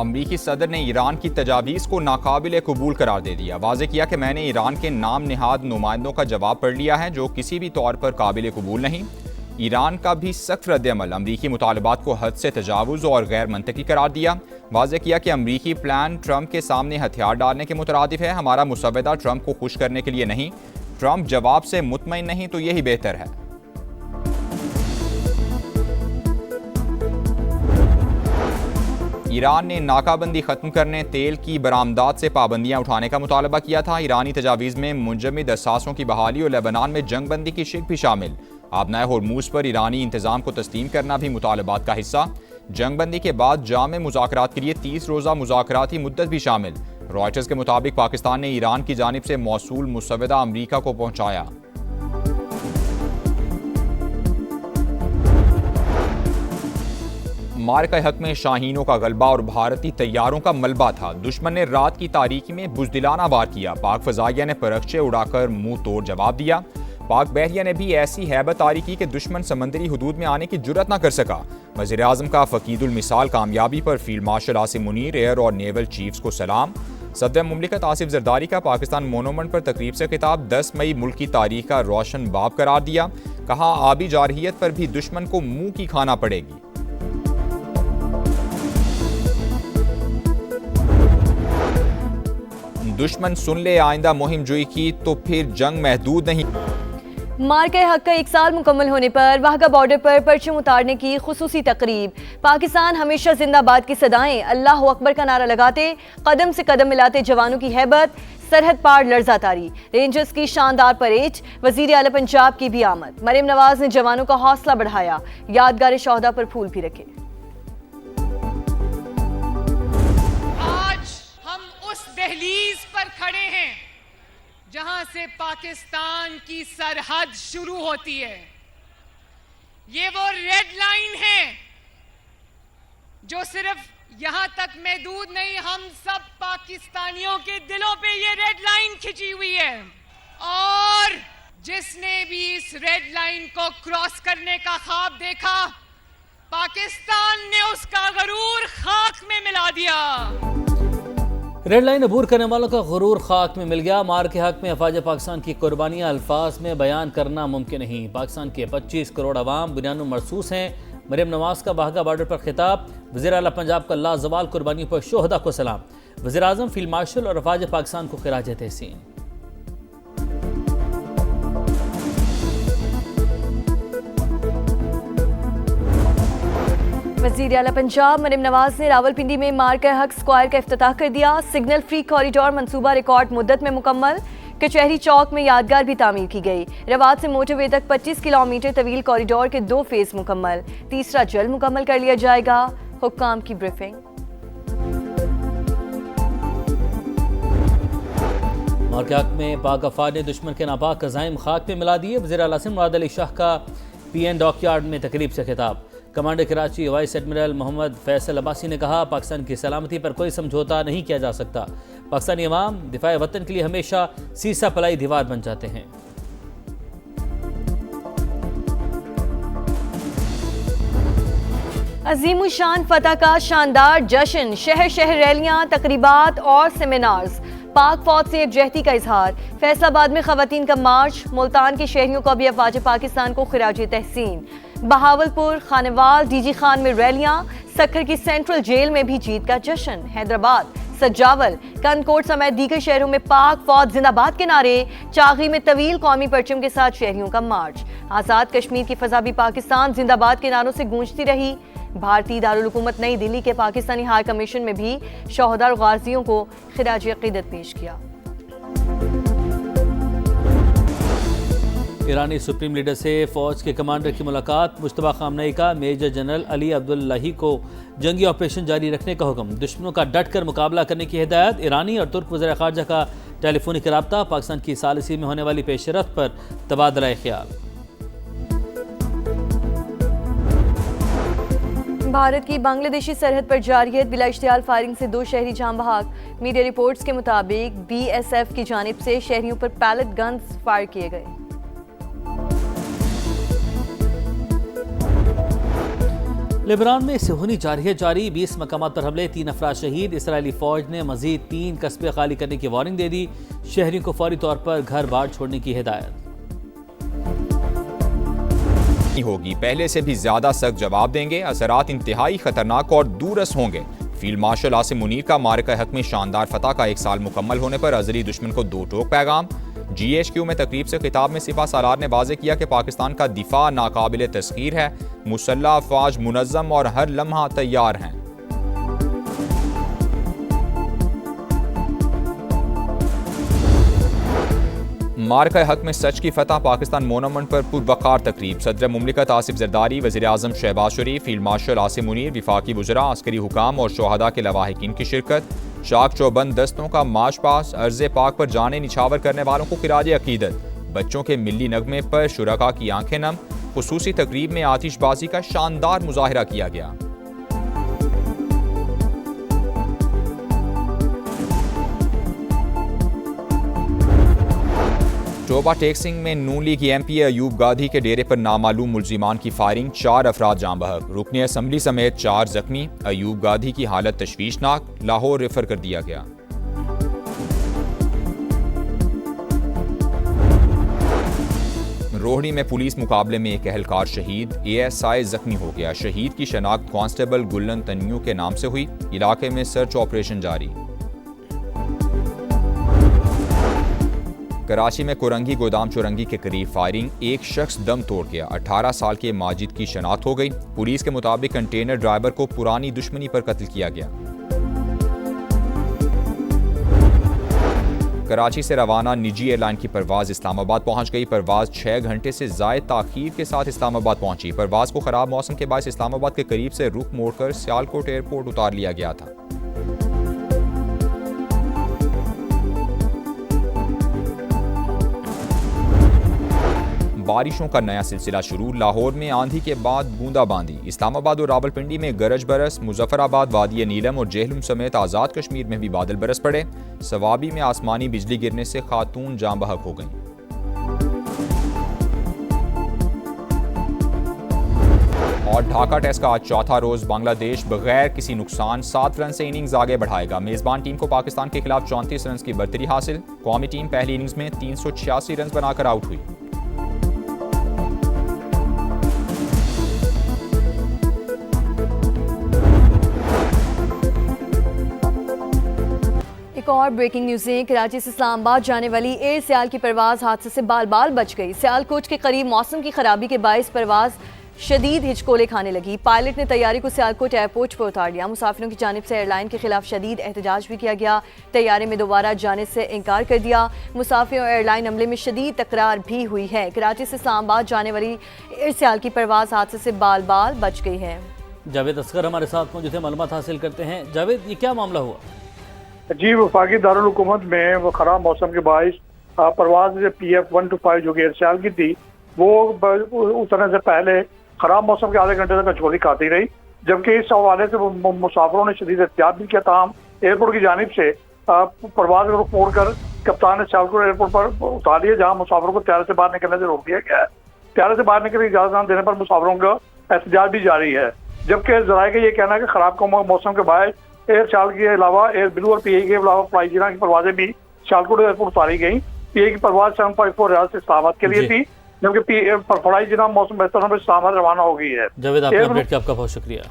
अमरीकी सदर ने ईरान की तजावीज़ को नाकाबिल कबूल करार दे दिया। वाज़े किया कि मैंने ईरान के नाम निहाद नुमाइंदों का जवाब पढ़ लिया है जो किसी भी तौर पर काबिल कबूल नहीं। ईरान का भी सख्त रद्द-ए-अमल अमरीकी मुतालबात को हद से तजावुज़ और गैर मंतकी करार दिया। वाज़े किया कि अमरीकी प्लान ट्रंप के सामने हथियार डालने के मुतरादिफ है। हमारा मुसव्वदा ट्रंप को खुश करने के लिए नहीं, ट्रंप जवाब से मुतमईन नहीं तो यही बेहतर है। ईरान ने नाकाबंदी खत्म करने, तेल की बरामदात से पाबंदियां उठाने का मुतालबा किया था। ईरानी तजावीज़ में मुंजमद असासों की बहाली और लेबनान में जंग बंदी की शिक भी शामिल। आबनाए होर्मुज पर ईरानी इंतजाम को तस्लीम करना भी मुतालबात का हिस्सा। जंग बंदी के बाद जामे मुज़ाकरात के लिए 30 रोज़ा मुज़ाकराती मुद्दत भी शामिल। रॉयटर्स के मुताबिक पाकिस्तान ने ईरान की जानिब से मौसूल मुसव्वदा अमरीका को पहुँचाया। मार्का हक में शाहीनों का गलबा और भारतीय तैयारों का मलबा था। दुश्मन ने रात की तारीकी में बुज़दिलाना वार किया। पाक फ़ज़ाइया ने परखचे उड़ाकर मुंह तोड़ जवाब दिया। पाक बहरिया ने भी ऐसी हैबत आरी की कि दुश्मन समंदरी हुदूद में आने की जुर्रत न कर सका। वज़ीर आज़म का फ़कीदुल मिसाल कामयाबी पर field marshal Asim Munir, air और नेवल चीफ्स को सलाम। सदर मुमलिकत आसिफ जरदारी का पाकिस्तान मोनूमेंट पर तकरीब से खिताब 10 मई मुल्क की तारीख का रोशन बाब करार दिया। कहा आबी जारहियत पर भी दुश्मन को मुंह की खाना पड़ेगी। दुश्मन सुन ले आइंदा मुहिम जुई की तो फिर जंग महदूद नहीं। मार्का हक का 1 साल मुकम्मल होने पर वाहगा बॉर्डर पर परचम उतारने की खुसूसी तकरीब। पाकिस्तान हमेशा जिंदाबाद की सदाएं, अल्लाह अकबर का नारा लगाते, कदम से कदम मिलाते जवानों की हैबत, सरहद पार लर्जा तारी। रेंजर्स की शानदार परेड, वजीर आला पंजाब की भी आमद। मरियम नवाज ने जवानों का हौसला बढ़ाया, यादगार शोहदा पर फूल भी रखे। दहलीज पर खड़े हैं जहां से पाकिस्तान की सरहद शुरू होती है। ये वो रेड लाइन है जो सिर्फ यहां तक महदूद नहीं, हम सब पाकिस्तानियों के दिलों पे ये रेड लाइन खिंची हुई है। और जिसने भी इस रेड लाइन को क्रॉस करने का ख्वाब देखा, पाकिस्तान ने उसका गरूर खाक में मिला दिया। रेड लाइन अबूर करने वालों का गुरूर खाक में मिल गया। मार के हक में अफवाज पाकिस्तान की कुर्बानियां अल्फाज में बयान करना मुमकिन नहीं। पाकिस्तान के 25 करोड़ अवाम बुनियाद मरसूस हैं। मरियम नवाज का वाहगा बॉर्डर पर खिताब। वज़ीर आला पंजाब का लाजवाल कुर्बानियों पर शोहदा को सलाम। वज़ीर आज़म, फील्ड मार्शल और अफवाज पाकिस्तान को खिराज तहसीन। वज़ीर आला पंजाब मरियम नवाज ने रावलपिंडी में मार्का हक स्क्वायर का इफ्तिताह कर दिया। सिग्नल फ्री कॉरिडोर मंसूबा रिकॉर्ड मुद्दत में मुकम्मल। कचहरी चौक में यादगार भी तामीर की गई। रवात से मोटरवे तक 25 किलोमीटर तवील कॉरिडोर के 2 फेज मुकम्मल। तीसरा जल्द मुकम्मल कर लिया जाएगा। हुक्काम की ब्रीफिंग। मार्का हक में पाक अफवाज ने दुश्मन के नापाक अज़ाइम खाक में मिला दिए। वज़ीर आला सिंध मुराद अली शाह का PN डॉकयार्ड में तकरीब से खिताब। Commander Karachi vice admiral Mohammad Faisal Abbasi ने कहा, पाकिस्तान की सलामती पर कोई समझौता नहीं किया जा सकता। पाकिस्तानी अवाम दिफाए वतन के लिए हमेशा सीसा पलाई दीवार बन जाते हैं। अजीम शान फतह का शानदार जश्न, शहर शहर रैलियां, तकरीबात और सेमिनार्स। पाक फौज से एकजहती का इजहार। फैसलाबाद में खवातीन का मार्च। मुल्तान के शहरियों को भी अफवाज पाकिस्तान को खिराज तहसीन। बहावलपुर, खानेवाल, DG खान में रैलियां। सक्खर की सेंट्रल जेल में भी जीत का जश्न। हैदराबाद, सजावल, कनकोट समेत दीगर शहरों में पाक फौज जिंदाबाद के नारे। चागी में तवील कौमी परचम के साथ शहरियों का मार्च। आज़ाद कश्मीर की फजा भी पाकिस्तान जिंदाबाद के नारों से गूंजती रही। भारतीय दारुल हुकूमत नई दिल्ली के पाकिस्तानी हाई कमीशन में भी शोहदा और गाजियों को खिराज अकीदत पेश किया। ईरानी सुप्रीम लीडर से फौज के कमांडर की मुलाकात। मुश्तबा खामनेई का मेजर जनरल अली अब्दुल्लाही को जंगी ऑपरेशन जारी रखने का हुक्म। दुश्मनों का डट कर मुकाबला करने की हिदायत। ईरानी और तुर्क वज़ीर ख़ारजा का टेलीफोनिक रब्ता। पाकिस्तान की सालिसी में होने वाली पेशरफ्त पर तबादला ख्याल। भारत की बांग्लादेशी सरहद पर जारियत, बिला इश्तियाल फायरिंग से 2 शहरी जाम बहक। मीडिया रिपोर्ट्स के मुताबिक BSF की जानिब से शहरियों पर पैलेट गन्स फायर किए गए। लेबनान में सिहुनी जारी 20 मकामात पर हमले, 3 अफराद शहीद। इसराइली फौज ने मजीद 3 कस्बे खाली करने की वार्निंग दे दी। शहरियों को फौरी तौर पर घर बार छोड़ने की हिदायत होगी, पहले से भी ज्यादा सख्त जवाब देंगे। असरात इंतहाई खतरनाक और दूरस होंगे। फील्ड मार्शल आसिम मुनीर का मारका हक में शानदार फतह का 1 साल मुकम्मल होने पर अजली दुश्मन को 2 टोक पैगाम। GHQ में तकरीब से खिताब में सिपा सालार ने वाज़ेह किया कि पाकिस्तान का दिफा नाकाबिल तस्खीर है। मुसल्लह अफवाज मुनज़्ज़म और हर लम्हा तैयार हैं। मारका हक में सच की फतह, पाकिस्तान मोनूमेंट पर पुरवकार तकरीब। सदर मुमलिकत आसिफ जरदारी, वज़ीर आज़म शहबाज शरीफ, फील्ड मार्शल आसिम मुनीर, विफाकी वज़रा, अस्करी हुकाम और शोहदा के लवाहिकीन की शिरकत। चाक चौबंद दस्तों का मार्च पास, अर्ज़ पाक पर जाने निछावर करने वालों को खिराज अकीदत। बच्चों के मिली नगमे पर शुरका की आंखें नम। खुसूसी तकरीब में आतिशबाजी का शानदार मुजाहिरा किया गया। टोबा टेक्सिंग में नून लीग MP अयूब गाधी के डेरे पर नामालूम मुल्जिमान की फायरिंग, 4 अफराद जाँ बहक। रुकने असम्बली समेत 4 जख्मी। अयूब गाधी की हालत तशवीशनाक, लाहौर रेफर कर दिया गया। रोहड़ी में पुलिस मुकाबले में एक अहलकार शहीद, ASI जख्मी हो गया। शहीद की शनाख्त कांस्टेबल गुल्लन तन्यू के नाम से हुई। इलाके में सर्च ऑपरेशन जारी। कराची में कुरंगी गोदाम चुरंगी के करीब फायरिंग, एक शख्स दम तोड़ गया। 18 साल के माजिद की शनाख्त हो गई। पुलिस के मुताबिक कंटेनर ड्राइवर को पुरानी दुश्मनी पर कत्ल किया गया। कराची से रवाना निजी एयरलाइन की परवाज इस्लामाबाद पहुंच गई। परवाज 6 घंटे से ज़ायद ताख़ीर के साथ इस्लामाबाद पहुंची। परवाज को खराब मौसम के बायस इस्लामाबाद के करीब से रुख मोड़कर सियालकोट एयरपोर्ट उतार लिया गया था। बारिशों का नया सिलसिला शुरू। लाहौर में आंधी के बाद बूंदाबांदी। इस्लामाबाद और रावलपिंडी में गरज बरस। मुजफ्फराबाद, वादी नीलम और जेहलम समेत आज़ाद कश्मीर में भी बादल बरस पड़े। सवाबी में आसमानी बिजली गिरने से खातून जाँ बहक हो गईं। और ढाका टेस्ट का आज चौथा रोज। बांग्लादेश बगैर किसी नुकसान 7 रन से इनिंग्स आगे बढ़ाएगा। मेजबान टीम को पाकिस्तान के खिलाफ 34 रन की बर्तरी हासिल। कौमी टीम पहली इनिंग्स में 386 रन बनाकर आउट हुई। एक और ब्रेकिंग न्यूज़ें। कराची से इस्लामाबाद जाने वाली एयर सियाल की परवाज़ हादसे से बाल बाल बच गई। सियालकोट के करीब मौसम की खराबी के बायस परवाज़ शदीद हिचकोले खाने लगी। पायलट ने तैयारी को सियालकोट एयरपोर्ट पर उतार लिया। मुसाफिरों की जानिब से एयरलाइन के खिलाफ शदीद एहतजाज भी किया गया। तैयारे में दोबारा जाने से इनकार कर दिया। मुसाफिर और एयरलाइन अमले में शदीद तकरार भी हुई है। कराची से इस्लामाबाद जाने वाली एयर सियाल की परवाज़ हादसे से बाल बाल बच गई है। जावेद असगर हमारे साथ मौजूद थे, मालूमात हासिल करते हैं। जावेद, ये क्या मामला हुआ? जी, वफाकी दारुल हुकूमत में वो खराब मौसम के बायस परवाज PF 125 जो कि एयर सियाल की थी, वो उतरने से पहले खराब मौसम के आधे घंटे तक कचौली खाती रही। जबकि इस हवाले से मुसाफिरों ने शदीद एहतियात भी किया। ताहम एयरपोर्ट की जानिब से परवाज को रुख मोड़कर कप्तान ने सियालकोट एयरपोर्ट पर उतार दिया, जहाँ मुसाफिरों को त्यारे से बाहर निकलने से रोक दिया गया है। त्यारे से बाहर निकलने की इजाजत न देने पर मुसाफिरों का एहतजाज भी जारी है। जबकि जराये का ये कहना है कि खराब मौसम के बायस एयर सियाल के अलावा एयर ब्लू और PI के अलावा फ्लाई जिना की परवाजें भी सियालकोट एयरपोर्ट उतारी गई। PI की परवाज 7.4 रियाज से इस्लामाबाद के लिए थी, जबकि फ्लाई जिना मौसम बेहतर होने पर इस्लामाबाद रवाना हो गई है। जावेद, आपके अपडेट का आपका बहुत शुक्रिया।